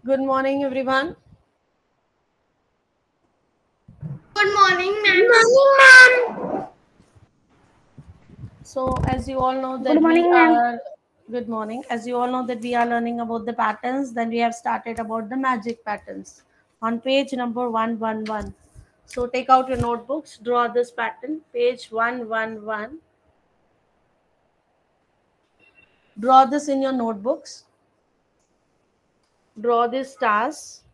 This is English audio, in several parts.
Good morning, everyone. Good morning, ma'am. Good morning, ma'am. So, as you all know that Good we morning, ma'am. are good morning. As you all know that we are learning about the patterns. Then we have started about the magic patterns on page number 111. So, take out your notebooks. Draw this pattern. Page 111. Draw this in your notebooks. Draw these stars.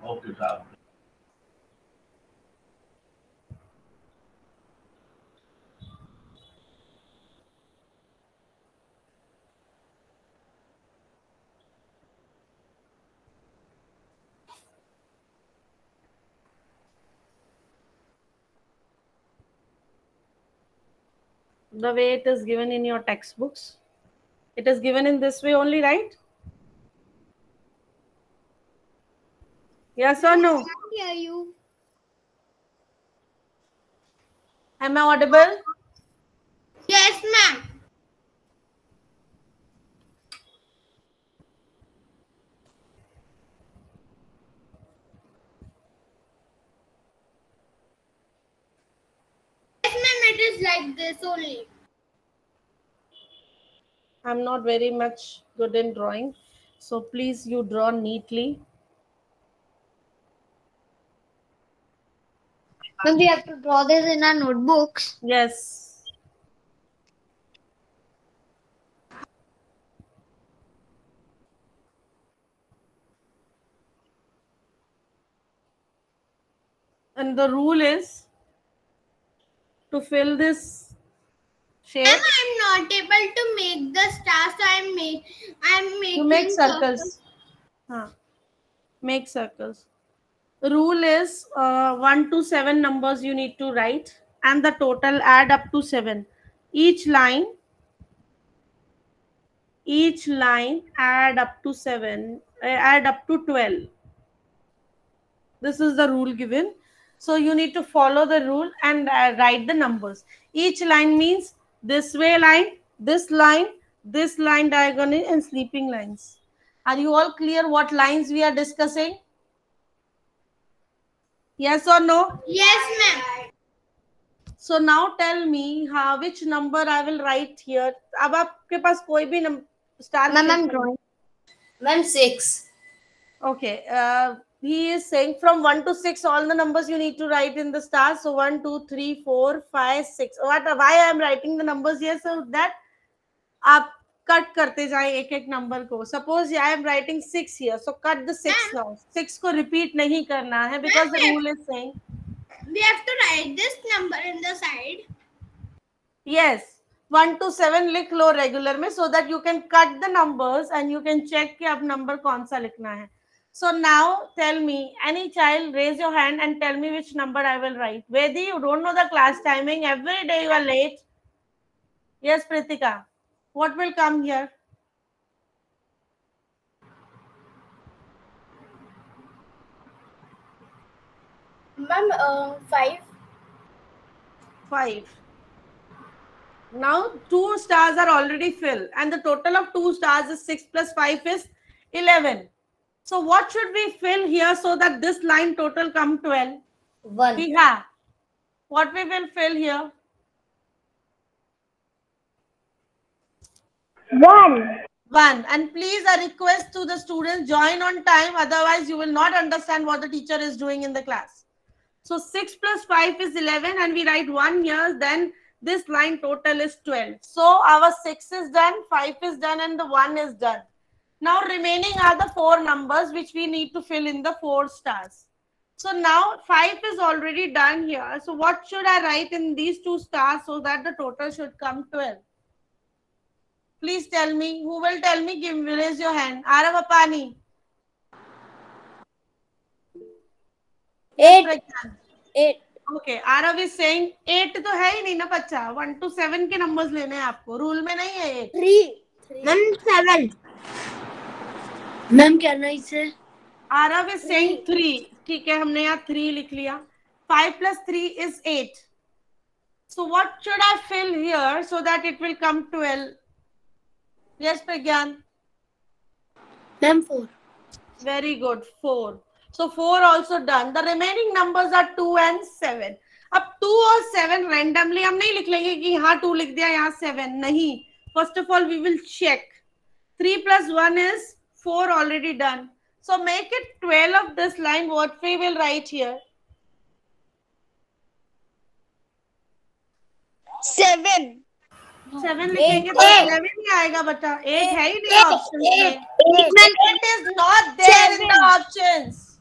Okay, sir. The way it is given in your textbooks. It is given in this way only, right? Yes or no? Hear you. Am I audible? Yes, ma'am. Yes, ma'am. It is like this only. I'm not very much good in drawing. So please you draw neatly. Then we have to draw this in our notebooks. Yes. And the rule is to fill this Ma'am, shape, I'm not able to make the star, so I'm you make making circles. Huh. Make circles. The rule is 1 to 7 numbers you need to write and the total add up to 7. Each line, each line add up to 7, add up to 12. This is the rule given. So you need to follow the rule and write the numbers. Each line means this way line, this line diagonal and sleeping lines. Are you all clear what lines we are discussing? Yes or no? Yes, ma'am. So now tell me which number I will write here. अब आपके पास कोई भी star Ma'am, shape I'm नहीं है. drawing. Ma'am, 6. Okay. He is saying from 1 to 6, all the numbers you need to write in the stars. So 1, 2, 3, 4, 5, 6. Why I am writing the numbers here? So that आप cut करते जाएं एक एक number को. Suppose I am writing 6 here. So cut the 6 now. 6 को repeat नहीं करना है because the rule is saying. We have to write this number in the side. Yes. 1 to 7 लिख लो रेगुलर में so that you can cut the numbers and you can check कि अब number कौन सा लिखना है. So now tell me, any child raise your hand and tell me which number I will write. Vedi, you don't know the class timing. Every day you are late. Yes, Pritika. What will come here? Ma'am, 5. 5. Now 2 stars are already filled and the total of 2 stars is 6 plus 5 is 11. So what should we fill here so that this line total come 12? 1. We have. What we will fill here? 1. 1. And please a request to the students, join on time, otherwise you will not understand what the teacher is doing in the class. So 6 plus 5 is 11 and we write 1 here, then this line total is 12. So our 6 is done, 5 is done and the 1 is done. Now remaining are the 4 numbers which we need to fill in the 4 stars. So now 5 is already done here. So what should I write in these 2 stars so that the total should come 12? Please tell me. Who will tell me? Raise your hand. Arav Apani. 8. Pragyan. 8. Okay. Arav is saying 8 तो है ही नहीं ना बच्चा. 1 to 7 के numbers लेने हैं आपको. Rule में नहीं है 8. 3. Ma'am, 7. Ma'am, can I say? Arav is saying 3. ठीक है हमने यहाँ 3 लिख लिया. 5 plus 3 is 8. So what should I fill here so that it will come 12? Yes, Pragyan. Ma'am 4. Very good. 4. So 4 also done. The remaining numbers are 2 and 7. अब 2 और 7 randomly हम नहीं लिख लेंगे कि यहाँ 2 लिख दिया यहाँ 7 नहीं. First of all, we will check. 3 plus 1 is 4 already done. So make it 12 of this line. What we will write here? 7. 7 लिखेंगे तो 11 ही आएगा बता. 8 है ही नहीं ऑप्शन में. It is not there in the options.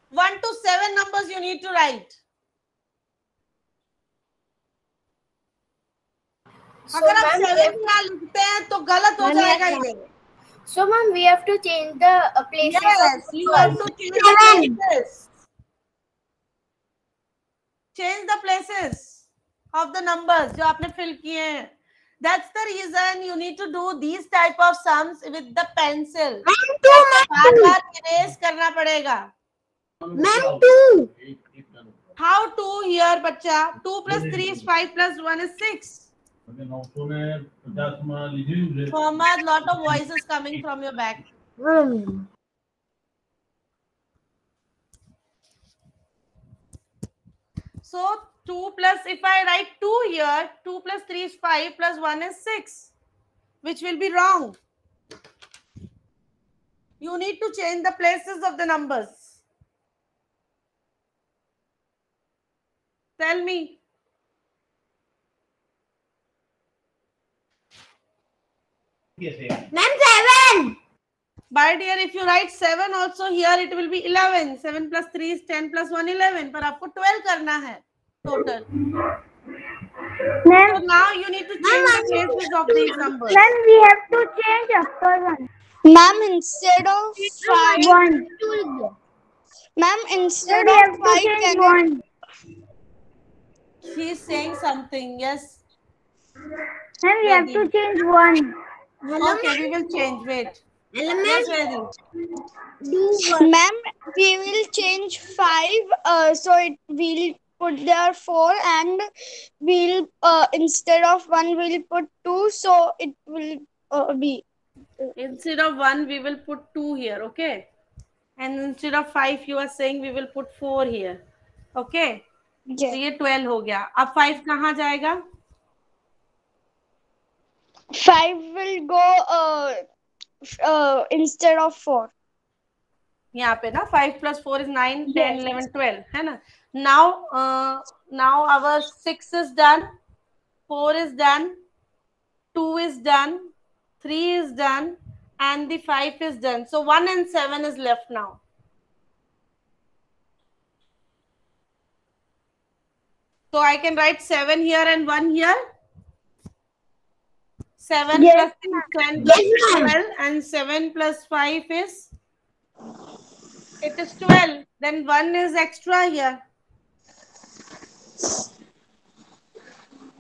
1 to 7 numbers you need to write. अगर आप 7 ना लिखते हैं तो गलत हो जाएगा ये. So ma'am, we have to change the places. Yes, you have to change the places. Change the places of the numbers जो आपने fill किए हैं. That's the reason you need to do these type of sums with the pencil. बार-बार erase करना पड़ेगा. Ma'am 2. How 2 here बच्चा? 2 plus 3 is 5 plus 1 is 6. Muhammad, lot of voices coming from your back. So 2 plus, if I write 2 here, 2 plus 3 is 5 plus 1 is 6, which will be wrong. You need to change the places of the numbers. Tell me. Ma'am 7. But dear, if you write 7 also here, it will be 11. 7 plus 3 is 10 plus 1, 11. पर आपको 12 करना है total. So now you need to change the places of these numbers. Ma'am, we have to change upper one. Ma'am, instead of 5. 1. Ma'am, instead of 5, can 1. She is saying something. Yes. Ma'am, we have to change 1. Okay, we will change. Wait. Yes, ready. Ma'am, we will change 5. So it will put there 4, and we'll instead of 1 we'll put 2. So it will be. Instead of 1, we will put 2 here. Okay. And instead of 5, you are saying we will put 4 here. Okay. Yes. तो ये 12 हो गया. अब 5 कहाँ जाएगा? 5 will go instead of 4. यहाँ पे ना 5 plus 4 is 9, 10, 11, 12 है ना. Now our 6 is done, 4 is done, 2 is done, 3 is done, and the 5 is done. So 1 and 7 is left now. So I can write 7 here and 1 here. 7 plus 10 plus 12, and 7 plus 5 is, it is 12. Then 1 is extra here.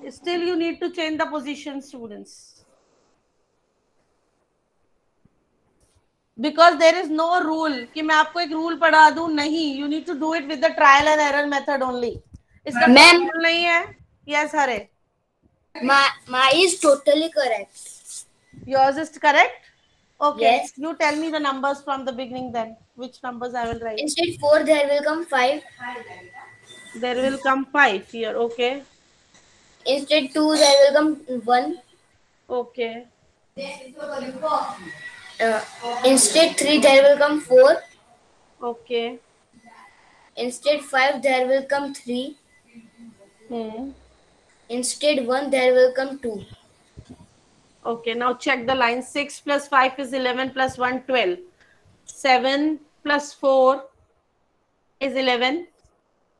Still you need to change the position, students. Because there is no rule कि मैं आपको एक rule पढ़ा दूं, नहीं. You need to do it with the trial and error method only. इसका कोई rule नहीं है. Yes, Hare. My is totally correct. Yours is correct? Okay. Yes. You tell me the numbers from the beginning then. Which numbers I will write? Instead 4, there will come 5. There will come 5 here. Okay. Instead 2, there will come 1. Okay. Instead 3, there will come 4. Okay. Instead 5, there will come 3. Instead 1, there will come 2. Okay, now check the line. 6 plus 5 is 11 plus 1, 12. 7 plus 4 is 11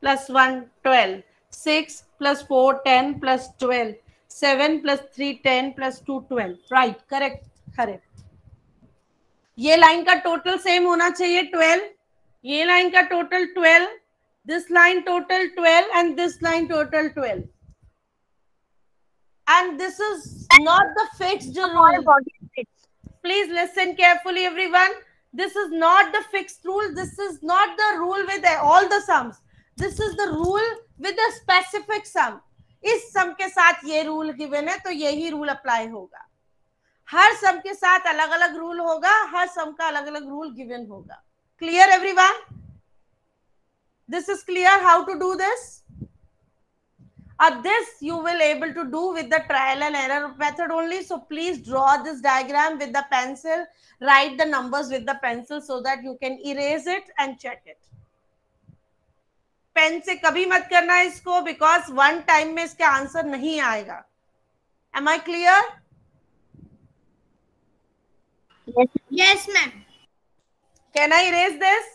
plus 1, 12. 6 plus 4, 10 plus 12. 7 plus 3, 10 plus 2, 12. Right, correct, correct. ये line का total same होना चाहिए 12. ये line का total 12. This line total 12 and this line total 12. And this is not the fixed rule. Please listen carefully, everyone. This is not the fixed rule. This is not the rule with all the sums. This is the rule with a specific sum. इस sum के साथ ये rule given है तो यही rule apply होगा. हर सम के साथ अलग अलग रूल होगा, हर सम का अलग अलग रूल गिवन होगा. Clear everyone? This is clear how to do this? This you will able to do with the trial and error method only. So please draw this diagram with the pencil, write the numbers with the pencil so that you can erase it and check it. Pen से कभी मत करना इसको, because one time में इसका answer नहीं आएगा. Am I clear? Yes, ma'am. Can I erase this?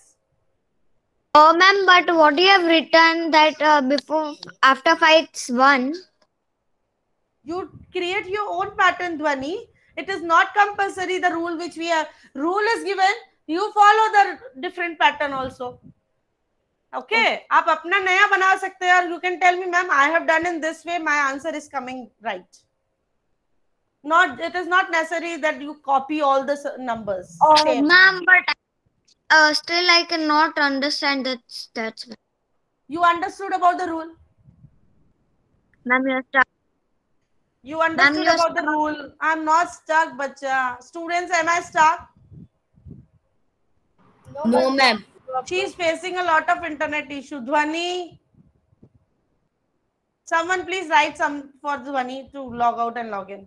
Oh, ma'am, but what you have written that before, after 5 it's 1. You create your own pattern, Dhwani. It is not compulsory the rule which we have. Rule is given. You follow the different pattern also. Okay. आप अपना नया बना सकते हैं और you can tell me, ma'am, I have done in this way. My answer is coming right. Not, it is not necessary that you copy all the numbers. Oh, Same. ma'am, but still I cannot understand that's why. You understood about the rule. Ma'am, you're stuck. You understood you're about the rule. I'm not stuck, bacha. Students, am I stuck? No, ma'am. She is facing a lot of internet issue. Dhwani, someone please write some for Dhwani to log out and log in.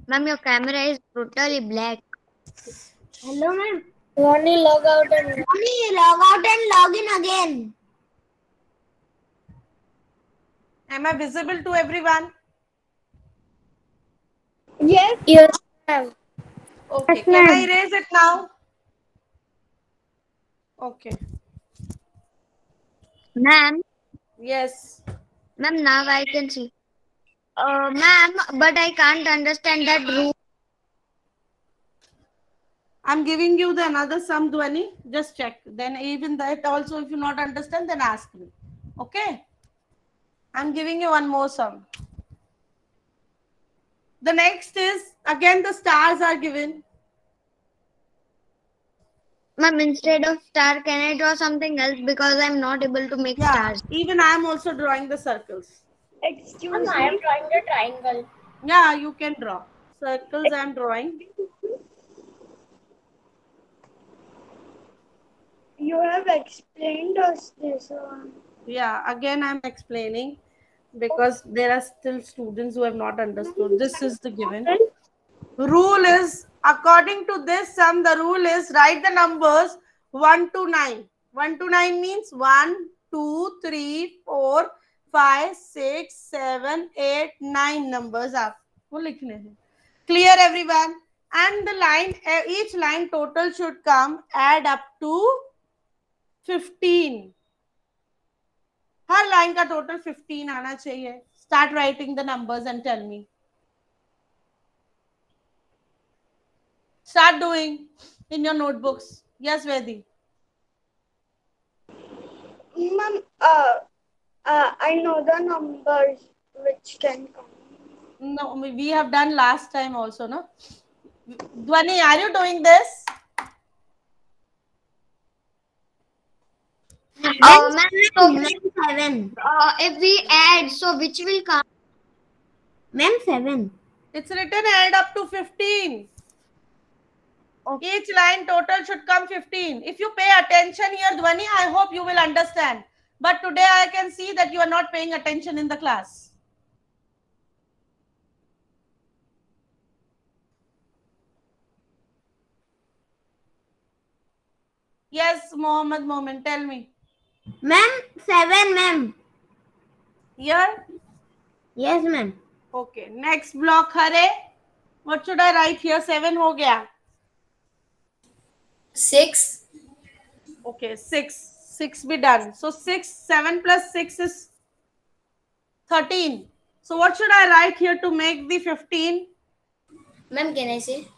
Ma'am, your camera is totally black. Hello, ma'am. Only log out and Only log out and log in again. Am I visible to everyone? Yes. yes, ma'am. Okay. Yes, Can I ma'am. erase it now? Okay. Ma'am, Yes. ma'am, now I can see. Ma'am, but I can't understand that rule. I'm giving you the another sum, Dhwani. Just check. Then even that also, if you not understand, then ask me. Okay. I'm giving you one more sum. The next is, again the stars are given. Ma'am, instead of star, can I draw something else because I'm not able to make Yeah, stars? even I am also drawing the circles. Excuse Ma'am, I am drawing the triangle. Yeah, you can draw. Circles I am drawing. You have explained us this one. Yeah, again I'm explaining because there are still students who have not understood. This is the given. Rule is, according to this sum, the rule is write the numbers 1 to 9. 1 to 9 means 1, 2, 3, 4, 5, 6, 7, 8, 9 numbers are. Clear everyone? And the line, each line total should come add up to 15. Her line का total 15 आना चाहिए. Start writing the numbers and tell me. Start doing in your notebooks. Yes, Vedi. Ma'am, I know the numbers which can come. No, we have done last time also, no? Dhwani, are you doing this? Ma'am, so 7. if we add, so which will come? Ma'am, 7. It's written add up to 15. Okay. Each line total should come 15. If you pay attention here, Dhwani, I hope you will understand. But today I can see that you are not paying attention in the class. Yes, Mohammed Momin, tell me. Ma'am, 7, ma'am. Here? Yes, ma'am. Okay. Next block, Hare. What should I write here? 7 ho gaya. 6. Okay, 6. 6 be done. So 6, 7 plus 6 is 13. So what should I write here to make the 15? Ma'am, can I say?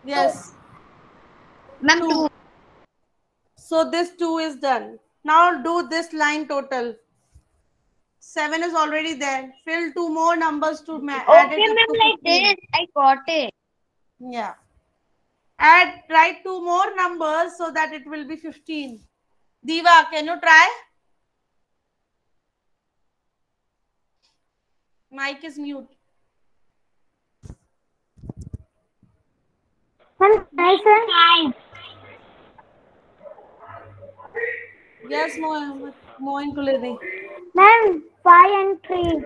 Yes. Ma'am, 2. So this 2 is done. Now do this line total. 7 is already there. Fill 2 more numbers to add it Okay, up ma'am, to like 15. this. I got it. Yeah. Write 2 more numbers so that it will be 15. Diva, can you try? Mic is mute. sir? Yes, Moin Kulini. Ma'am, 5 and 3.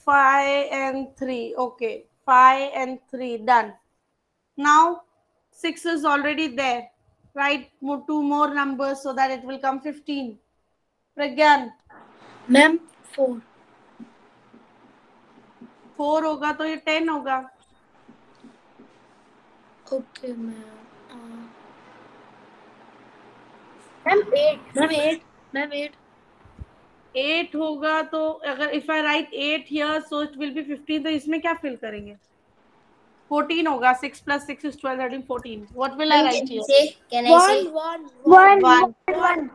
5 and 3. Okay. 5 and 3. Done. Now 6 is already there. Write two more numbers so that it will come 15. Pragyan. Ma'am 4. 4 होगा तो ये 10 होगा. Okay ma'am. Ma'am 8. Ma'am 8. Ma'am 8. 8 होगा तो अगर if I write 8 here so it will be 15. तो इसमें क्या fill करेंगे? 14 होगा. 6 plus 6 is 12, 13, 14. What will I write here? Can I say? 1.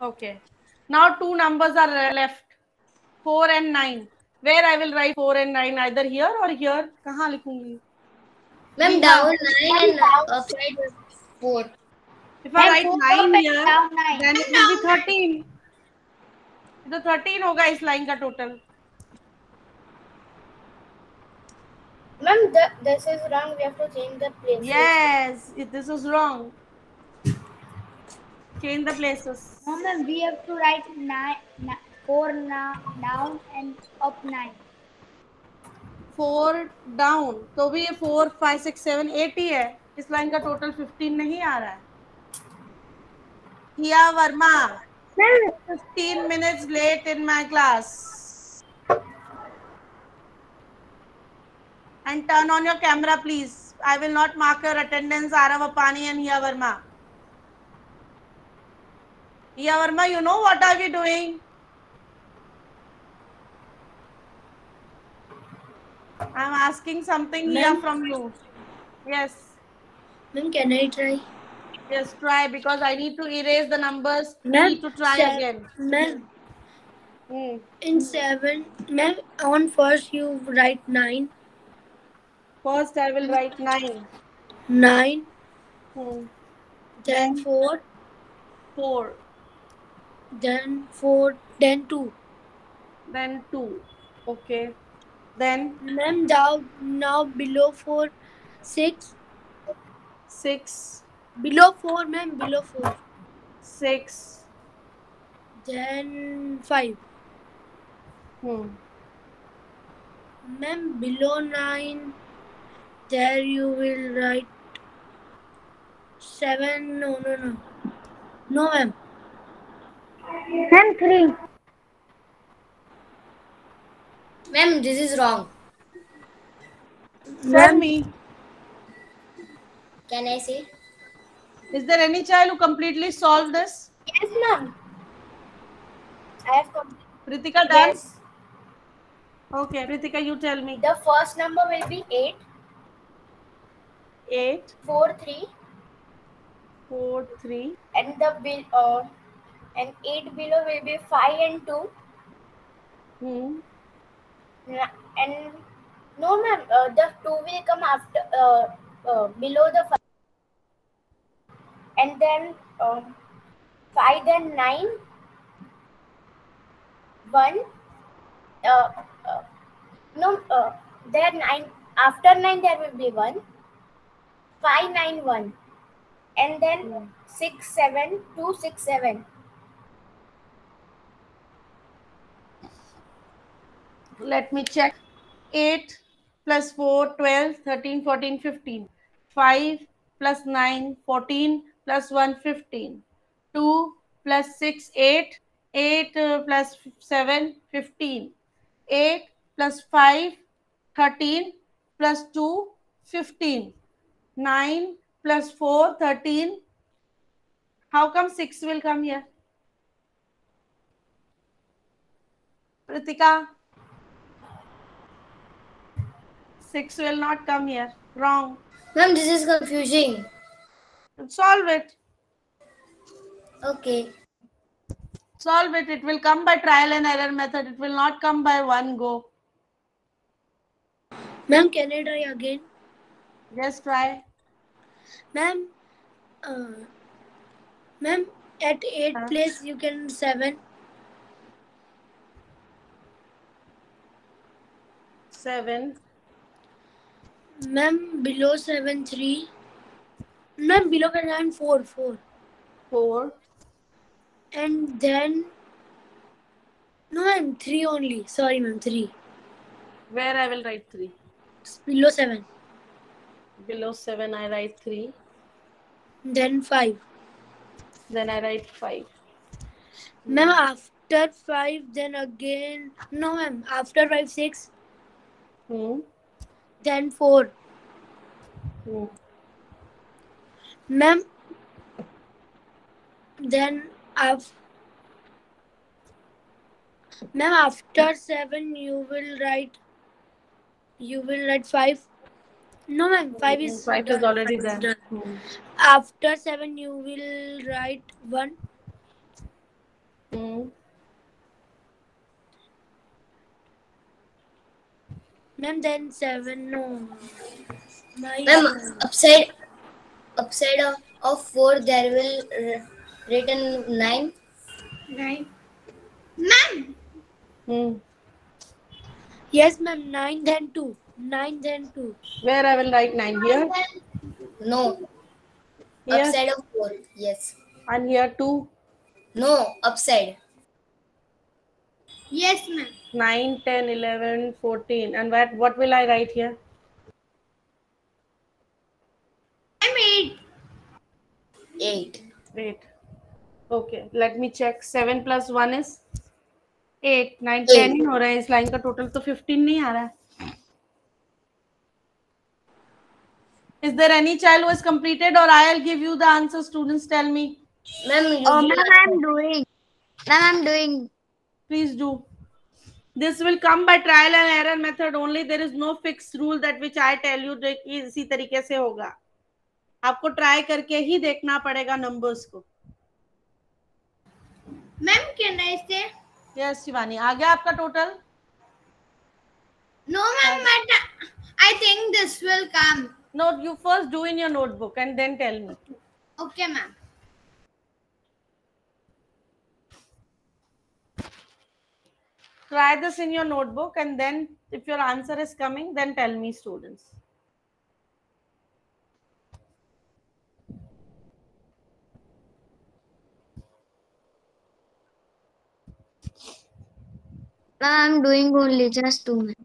Okay. Now two numbers are left. 4 and 9. Where I will write 4 and 9? Either here or here. कहाँ लिखूंगी? Ma'am, down 9 and upside 4. If I write 9 here, down 9. then it will be 13. तो 13 होगा इस line का total. Ma'am, this is wrong. We have to change the places. Yes, this is wrong. Change the places. No, ma'am, we have to write 4 down and up 9. 4 down. तो भी ये 4, 5, 6, 7, 8 ही है. इस line का टोटल 15 नहीं आ रहा है. Hiya Verma. 15 minutes late in my class. And turn on your camera, please. I will not mark your attendance, Arav Apani and Hiya Verma. Hiya Verma, you know what are we doing? I am asking something here from you. Yes. Ma'am can I try? Yes, try because I need to erase the numbers. Ma'am, Need to try again. Ma'am, Hmm. in 7, ma'am, on first you write 9. First, I will write 9. 9. Then 4. 4. Then 4. Then 2. Then 2. Okay. Then Ma'am, now below 4, 6. 6. Below 4, ma'am, below 4. 6. Then 5. Ma'am, below 9, there you will write 7. No, ma'am. Ma'am, 3. Ma'am, this is wrong. Tell me. Can I say? Is there any child who completely solved this? Yes, ma'am. I have completed. Pritika done? Yes. Okay, Pritika, you tell me. The first number will be 8. 8, 4, 3. 4, 3. And and 8 below will be 5 and 2. And no, ma'am, the 2 will come after below the 5. And then 5 then 9. 1. There 9. After 9 there will be 1. 5, 9, 1. And then 6, 7, 2, 6, 7. Let me check. 8 plus 4, 12, 13, 14, 15. 5 plus 9, 14 plus 1, 15. 2 plus 6, 8. 8 plus 7, 15. 8 plus 5, 13 plus 2, 15. 9 plus 4, 13. How come 6 will come here? Pritika? 6 will not come here. Wrong. Ma'am, this is confusing. Solve it. Okay. Solve it. It will come by trial and error method. It will not come by one go. Ma'am, can I try again? Just try. Ma'am, ma'am, at 8 place you can 7. 7. Ma'am, below 7, 3. Ma'am, below 9, 4, 4. 4. And then, no, ma'am, 3 only. Sorry, ma'am, 3. Where I will write 3? Below 7. Below 7, I write 3. Then 5. Then I write 5. Ma'am, after 5, then again. No, ma'am, after 5, 6. Then 4. Ma'am, then after 7 you will write 5. No, ma'am, 5 is 5 done. is already 5 is done. done. After 7 you will write 1. Ma'am, then 7. No. Ma'am, upside of 4 there will written 9. 9. Ma'am, Yes, ma'am, 9 then 2. 9 then 2. Where I will write 9? Here? No. Here? Upside of 4. Yes. And here 2? No. Upside. yes, ma'am. 9, 10, 11, 14. And what will I write here? I'm 8. 8. 8. Okay, let me check. 7 plus 1 is 8. 9, 10 ही हो रहा है. इस line का total तो 15 नहीं आ रहा है. Is there any child who has completed, or I'll give you the answer? Students, tell me. Ma'am, Ma'am, I'm doing. Ma'am, I'm doing. Please do. This will come by trial and error method only. There is no fixed rule that which I tell you कि इसी तरीके से होगा. आपको try करके ही देखना पड़ेगा numbers को. Ma'am, can I say? Yes, Shivani. आ गया आपका total? No, ma'am, but I think this will come. No, you first do in your notebook and then tell me. Okay, ma'am. Try this in your notebook, and then if your answer is coming, then tell me, students. I'm doing only just 2 minutes.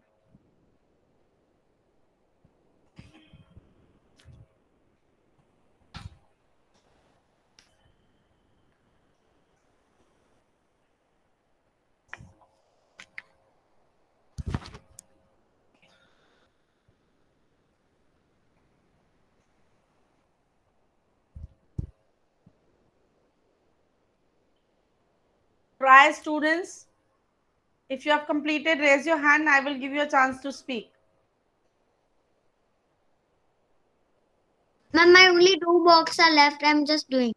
Try, students. If you have completed, raise your hand. I will give you a chance to speak. Ma'am, my only 2 boxes are left. I'm just doing.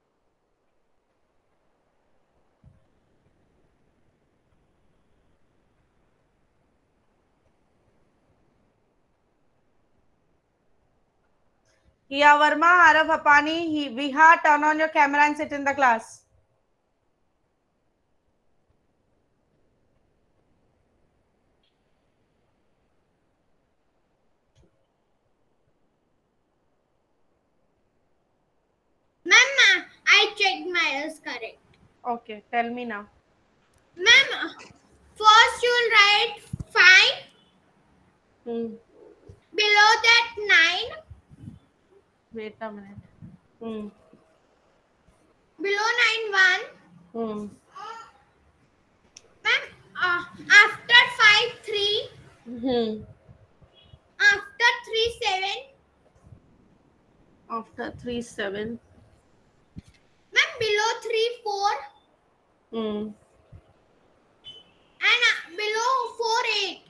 Hiya Verma, Arav Hapani, Viha, turn on your camera and sit in the class. Ma'am, I checked my is correct. Okay, tell me now. Ma'am, first you will write 5. Below that 9. Wait a minute. Below 9, 1. Ma'am, after 5, 3. After 3, 7. After 3, 7. Ma'am, below 3, 4. And below 4, 8.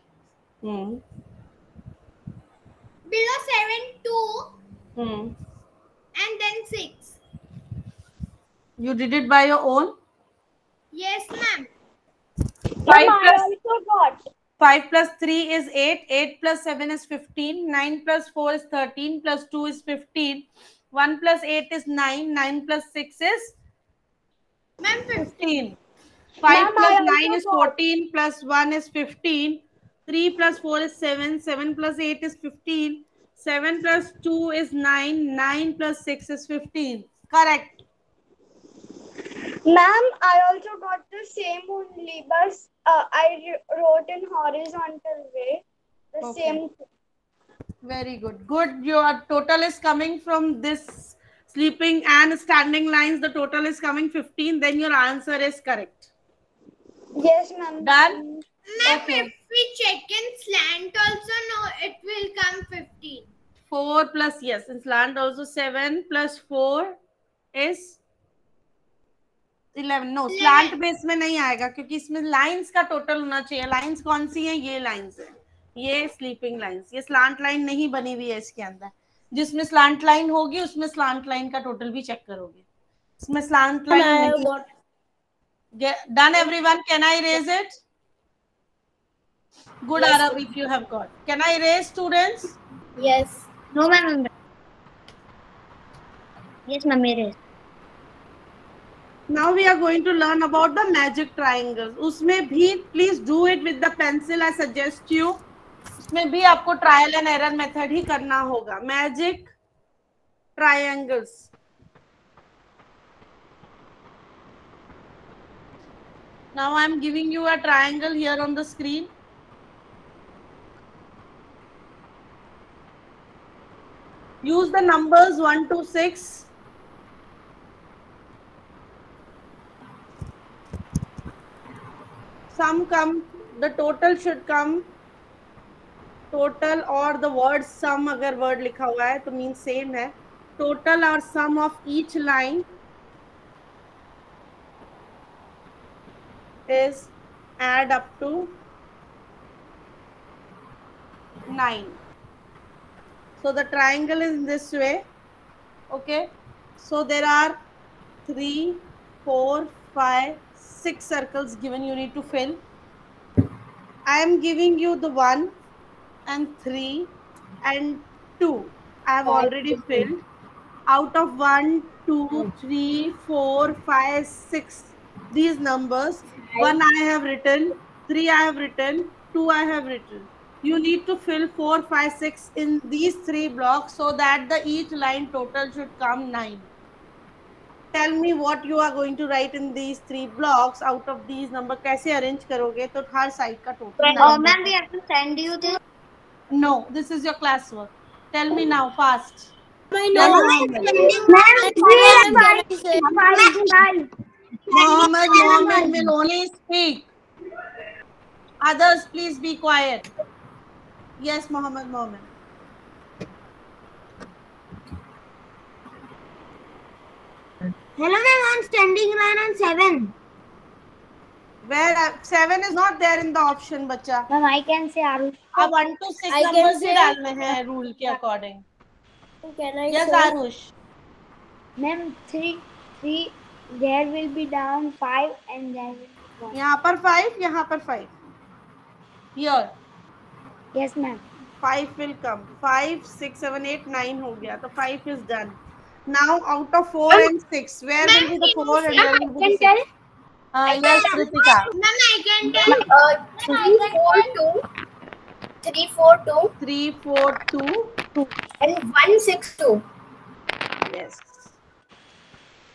Below 7, 2. And then 6. You did it by your own? Yes, ma'am. 5 plus 3 is 8. 8 plus 7 is 15. 9 plus 4 is 13. Plus 2 is 15. 1 plus 8 is 9. 9 plus 6 is 15. 5 plus 9 is 14. Plus 1 is 15. 3 plus 4 is 7. 7 plus 8 is 15. 7 plus 2 is 9. 9 plus 6 is 15. Correct. Ma'am, I also got the same only, but I wrote in horizontal way the Okay. same. Very good. Good. Your total is coming from this sleeping and standing lines. The total is coming 15. Then your answer is correct. Yes, ma'am. Done? Ma'am, Okay. if we check in slant also, no, it will come 15. 4 plus, yes, in slant also 7 plus 4 is 11. No, slant में इसमें नहीं आएगा क्योंकि इसमें lines का total होना चाहिए. Lines कौन सी है? ये लाइंस है, ये स्लीपिंग लाइंस. ये स्लांट लाइन नहीं बनी हुई है इसके अंदर. जिसमें स्लांट लाइन होगी उसमें स्लांट लाइन का टोटल भी चेक करोगे. इसमें स्लांट लाइन नहीं. Done everyone? Can I erase it? Good, Yes. Arav, if you have got. Can I erase, students? Yes. No, ma'am. Yes, ma'am, it is. Now we are going to learn about the magic triangles. उसमें भी please do it with the pencil. I suggest you. उसमें भी आपको trial and error method ही करना होगा. Magic triangles. Now I am giving you a triangle here on the screen. Use the numbers 1 to 6. Sum come, the total should come. Total or the word sum अगर word लिखा हुआ है तो means same है. Total or sum of each line is add up to 9. So the triangle is in this way. Okay. So there are 3, 4, 5, 6 circles given you need to fill. I am giving you the 1 and 3 and 2. I have already filled. Out of 1, 2, 3, 4, 5, 6 these numbers, 1 I have written, 3 I have written, 2 I have written. You need to fill 4, 5, 6 in these 3 blocks so that the each line total should come 9. Tell me what you are going to write in these 3 blocks. Out of these number कैसे arrange करोगे तो हर side का total. Ma'am, we have to send you this. No, this is your classwork. Tell me now, fast. Mohammed will only speak. Others, please be quiet. Yes, Mohammed. Hello, ma'am, I'm standing line on 7. Where 7 is not there in the option, बच्चा. Ma'am, I can say Arush. अब 1 to 6 numbers ही डालने हैं rule के according. Can I Yes, Arush. Ma'am, 3, there will be down 5 and there will be 1. यहाँ पर 5, यहाँ पर 5. Here. Yes, ma'am. 5 will come. 5, 6, 7, 8, 9 हो गया. So 5 is done. Now out of 4 and 6, where will be the 4 and where will be the 6? Yes, Kritika. Ma'am, I can tell. 3, 4, 2. 3, 4, 2. 3, 4, 2. And 1, 6, 2. Yes.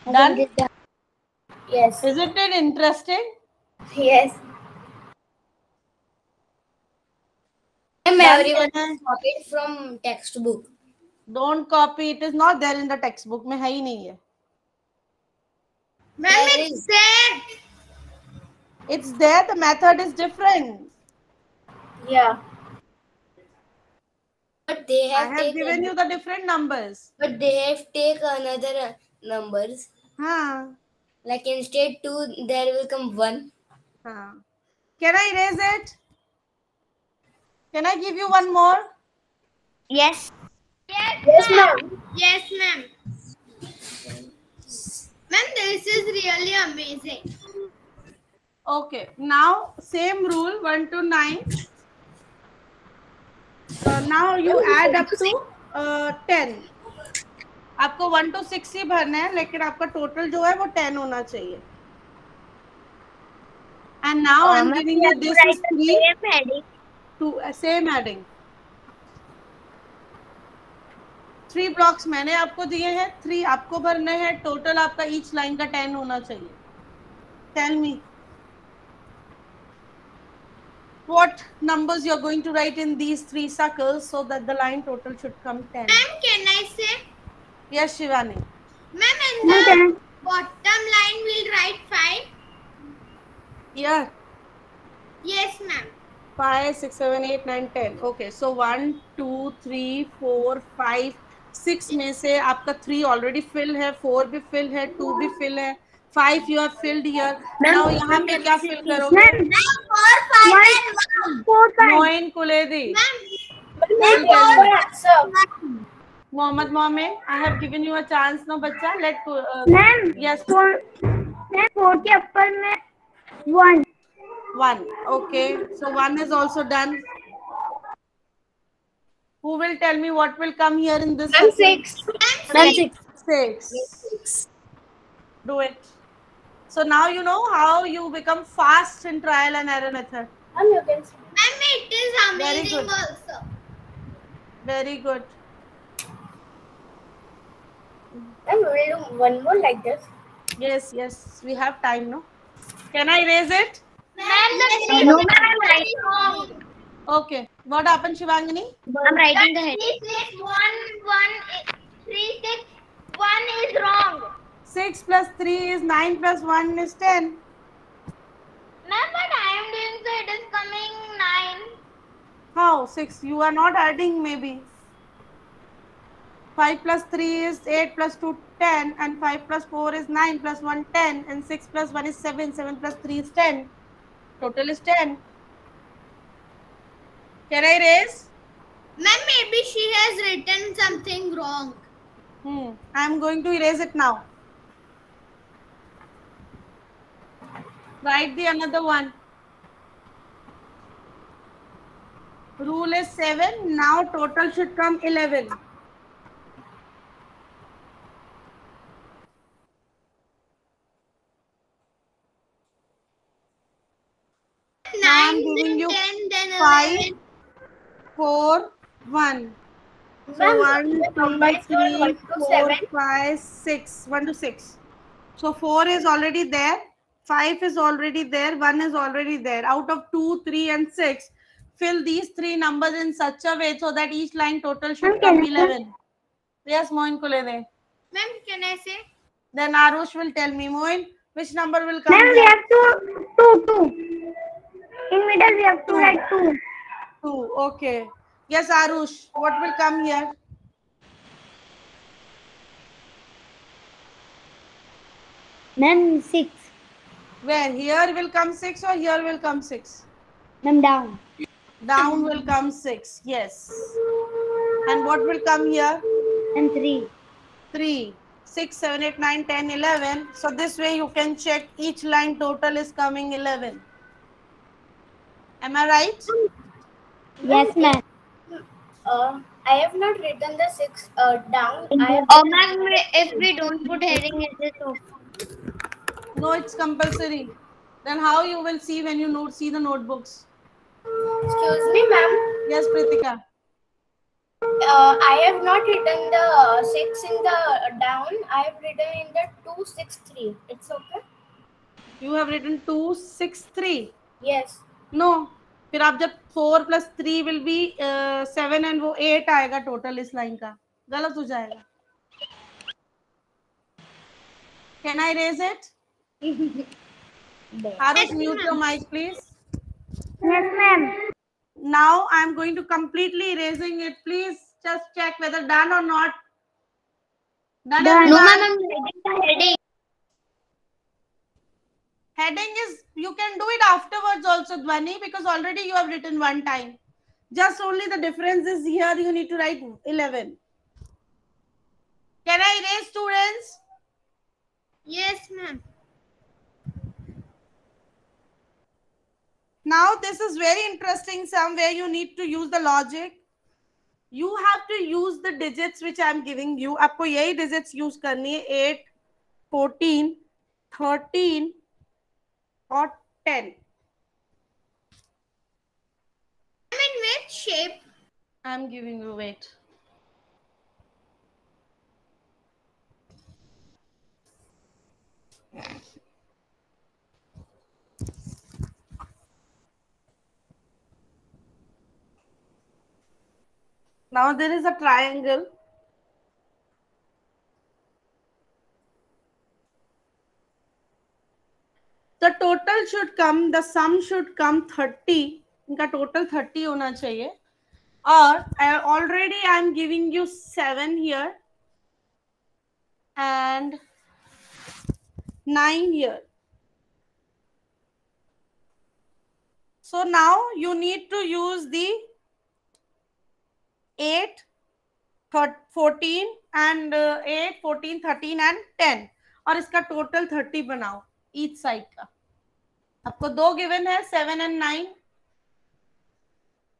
I Done? can get Yes. Isn't it interesting? Yes. Everyone has copied from textbook. Don't copy. It is not there in the textbook. में है ही नहीं है. Ma'am, it's there. It's there. The method is different. Yeah. But they I have have given you the different numbers. But they have take another numbers. हाँ. Like instead 2, there will come 1. हाँ. Can I erase it? Can I give you one more? Yes. Yes, ma'am. Yes, ma'am. Ma'am, this is really amazing. Okay. Now same rule 1 to 9. Now you add up to 10. आपको 1 to 6 ही भरना है लेकिन आपका total जो है वो 10 होना चाहिए. And now I'm giving you this is 3 to same adding. 3 blocks मैंने आपको दिए हैं, 3 आपको भरने हैं, टोटल आपका ईच लाइन का 10 होना चाहिए. Tell me what numbers you're going to write in these 3 circles so that the line total should come 10. Ma'am, can I say? Yes, Shivani. Ma'am, in the bottom line we'll write 5. Yeah. Yes, ma'am. 5, 6, 7, 8, 9, 10. Okay, so 1, 2, 3, 4, 5, 6 में से आपका 3 already fill है, 4 भी fill है, 2 भी fill है, 5 you have filled here. Now यहाँ पे क्या fill करोगे? 4, 5 and 1. Moin Kuledi. Mohammad Mohammed, I have given you a chance now, बच्चा. Ma'am Yes. 4 के ऊपर में 1. 1. Okay, so 1 is also done. Who will tell me what will come here in this? 6. 6. Do it. So now you know how you become fast in trial and error method. Ma'am, it is Very amazing good. also. Very good. And we'll do one more like this. Yes, yes. We have time, no? Can I erase it? Ma'am, no, ma'am, I'm wrong. Okay. What happened, Shivangini? I'm writing the head. 3, 6, 1 is wrong. 6 plus 3 is 9 plus 1 is 10. Ma'am, but I am doing so it is coming 9. How? 6. You are not adding maybe. 5 plus 3 is 8 plus 2 10 and 5 plus 4 is 9 plus 1 10 and 6 plus 1 is 7. 7 plus 3 is 10. Total is 10. Can I erase? Ma'am, maybe she has written something wrong. I am going to erase it now. Write the another one. Rule is 7. Now total should come 11. Now I'm 9, giving then you 10, then 5, 11. 4, 1. So Ma'am, 1, the 2, numbers 3, are 1 to 4, 7. 5, 6. 1 to 6. So 4 is already there. 5 is already there. 1 is already there. Out of 2, 3 and 6, fill these 3 numbers in such a way so that each line total should come 11. Yes, Moin Kulede. Ma'am, can I say? Then Arush will tell me, Moin, which number will come Ma'am, we here? have to 2. In middle we have to write 2. 2. Okay. Yes, Arush, what will come here? Ma'am, 6. Where? Here will come 6 or here will come 6? Ma'am, down. Down will come 6. Yes. And what will come here? And 3. 3. 6, 7, 8, 9, 10, 11. So this way you can check each line total is coming 11. Am I right? Yes, ma'am. I have not written the 6 down. I have Oh, ma'am, if we don't put heading, is it okay? No, it's compulsory. Then how you will see when you see the notebooks? Excuse me, ma'am. Yes, Pritika. I have not written the 6 in the down. I have written in the 2, 6, 3. It's okay? You have written 2, 6, 3. Yes. No. फिर आप जब 4 plus 3 will be 7 and वो 8 आएगा total इस line का, गलत हो जाएगा. Can I erase it? Arush, mute your mic, please. Yes, ma'am. Now I am going to completely erasing it. Please just check whether done or not. Done. No, everyone? ma'am, I'm writing the heading. Heading is, you can do it afterwards also, Dhwani, because already you have written one time. Just only the difference is here you need to write 11. Can I erase, students? Yes, ma'am. Now this is very interesting, somewhere you need to use the logic. You have to use the digits which I am giving you. आपको यही digits use करनी है, 8, 14, 13 or 10. In which shape? I am giving you, wait. Now there is a triangle. The total should come, the sum should come 30. इनका total 30 होना चाहिए. Or already I am giving you 7 here and 9 here. So now you need to use the 8, 14 and 8, 14, 13 and 10. और इसका total 30 बनाओ each side का. आपको दो given है 7 and 9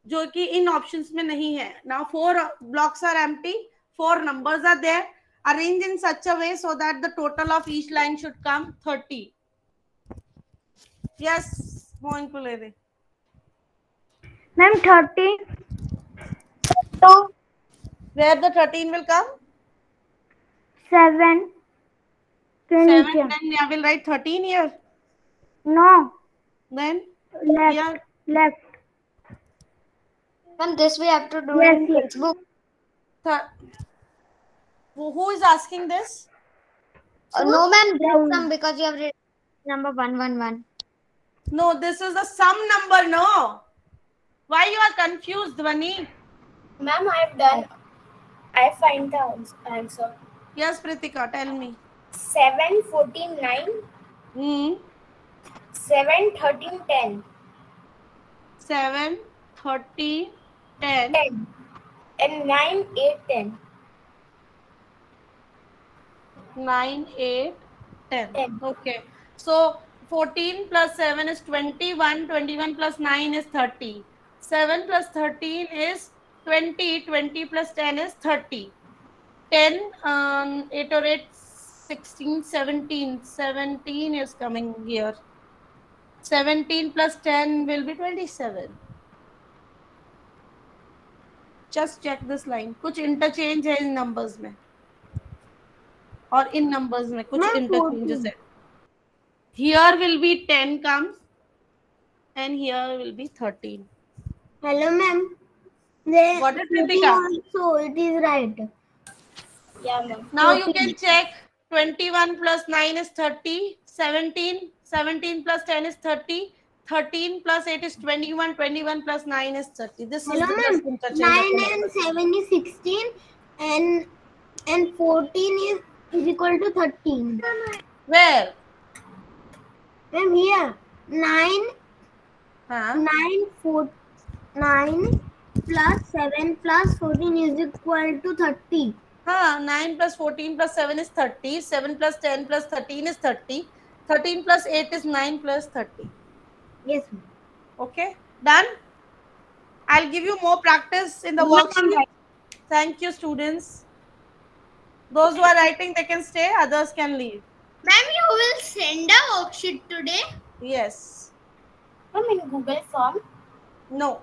जो कि इन options में नहीं है. Now 4 blocks are empty, 4 numbers are there. Arrange in such a way so that the total of each line should come 30. Yes, Mohan को ले दे. Ma'am, 13. So Where the 13 will come? 7. 7. Then I will write 13 here. No. Then Left. here. Left. And this we have to do Yes, in yes. textbook. Who is asking this? No, ma'am, there's some because you have written number 111. No, this is the sum number. No. Why you are confused, Dhvani? Ma'am, I've done. I find the answer. Yes, Pritika, tell me. 7, 14, 9. 7, 13, 10. 7, 30, 10. 10. And 9, 8, 10. 9, 8, 10. 10. Okay. So 14 plus 7 is 21. 21 plus 9 is 30. 7 plus 13 is 20. 20 plus 10 is 30. 10, 8 or 8, 16, 17. 17 is coming here. 17 plus 10 will be 27. Just check this line. कुछ interchange है इन numbers में. और इन numbers में कुछ interchanges है. Here will be 10 comes and here will be 13. Hello, ma'am. What is Pritika? So it is right. Yeah, ma'am. Now you can check 21 plus 9 is 30. 17 plus 10 is 30. 13 plus 8 is 21. 21 plus 9 is 30. This is the best interchange. 9 and 7 is 16 and 14 is equal to 13. Where? Ma'am, here 9 Huh? 9 plus 7 plus 14 is equal to 30. 9 plus 14 plus 7 is 30. 7 plus 10 plus 13 is 30. 13 plus 8 is 9 plus 30. Yes, ma'am. Okay, done. I'll give you more practice in the worksheet. Thank you, students. Those who are writing, they can stay. Others can leave. Ma'am, you will send a worksheet today? Yes. Ma'am, in Google Form. No.